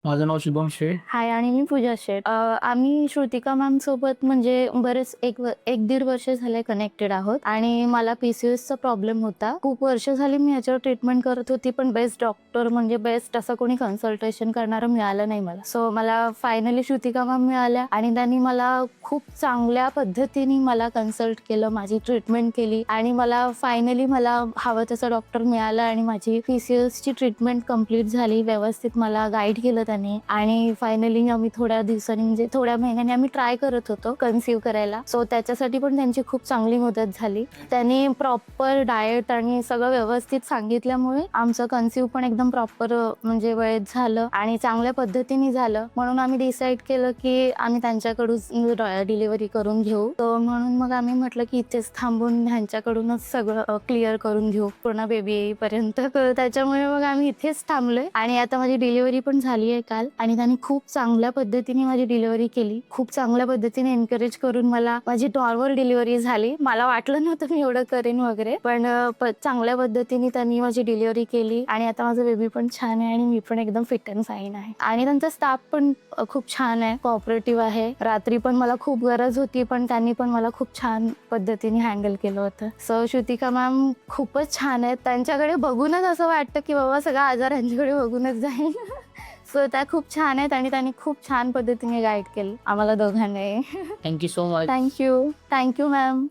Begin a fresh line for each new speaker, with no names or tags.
माझं नाव शुभम शेठ.
हाय आणि मी पूजा शेठ. आम्ही श्रुतिका मॅम सोबत म्हणजे बरेच एक दीड वर्ष झाले कनेक्टेड आहोत आणि मला PCOSचा प्रॉब्लेम होता. खूप वर्ष झाली मी याच्यावर ट्रीटमेंट करत होती, पण बेस्ट डॉक्टर म्हणजे बेस्ट असं कोणी कन्सल्टेशन करणारं मिळालं नाही मला. सो मला फायनली श्रुतिका मॅम मिळाल्या आणि त्यांनी मला खूप चांगल्या पद्धतीने मला कन्सल्ट केलं, माझी ट्रीटमेंट केली आणि मला फायनली मला हवं तसं डॉक्टर मिळालं आणि माझी PCOSची ट्रीटमेंट कंप्लीट झाली. व्यवस्थित मला गाईड केलं त्याने आणि फायनली आम्ही थोड्या दिवसांनी म्हणजे थोड्या महिन्यांनी आम्ही ट्राय करत होतो कन्सीव्ह करायला. सो त्याच्यासाठी पण त्यांची खूप चांगली मदत झाली. त्यांनी प्रॉपर डाएट आणि सगळं व्यवस्थित सांगितल्यामुळे आमचं कन्सीव्ह पण एकदम प्रॉपर म्हणजे वेळेत झालं आणि चांगल्या पद्धतीने झालं. म्हणून आम्ही डिसाईड केलं की आम्ही त्यांच्याकडून डिलिव्हरी करून घेऊ. तर म्हणून मग आम्ही म्हटलं की इथेच थांबून ह्यांच्याकडूनच सगळं क्लिअर करून घेऊ पूर्ण बेबी येईपर्यंत. त्याच्यामुळे मग आम्ही इथेच थांबलोय आणि आता माझी डिलिव्हरी पण झाली आहे काल आणि त्यांनी खूप चांगल्या पद्धतीने माझी डिलिव्हरी केली. खूप चांगल्या पद्धतीने एनकरेज करून मला माझी नॉर्मल डिलिव्हरी झाली. मला वाटलं नव्हतं मी एवढं करेन वगैरे, पण चांगल्या पद्धतीने त्यांनी माझी डिलिव्हरी केली आणि आता माझं बेबी पण छान आहे आणि मी पण एकदम फिट अँड फाईन आहे. आणि त्यांचा स्टाफ पण खूप छान आहे, कोऑपरेटिव्ह आहे. रात्री पण मला खूप गरज होती, पण त्यांनी पण मला खूप छान पद्धतीने हँडल केलं होतं. सो श्रुतिका मॅम खूपच छान आहेत. त्यांच्याकडे बघूनच असं वाटतं की बाबा सगळा आजार यांच्याकडे बघूनच जाईल. सो त्या खूप छान आहेत आणि त्यांनी खूप छान पद्धतीने गाईड केलं आम्हाला दोघांनाही.
Thank you so much.
Thank you ma'am.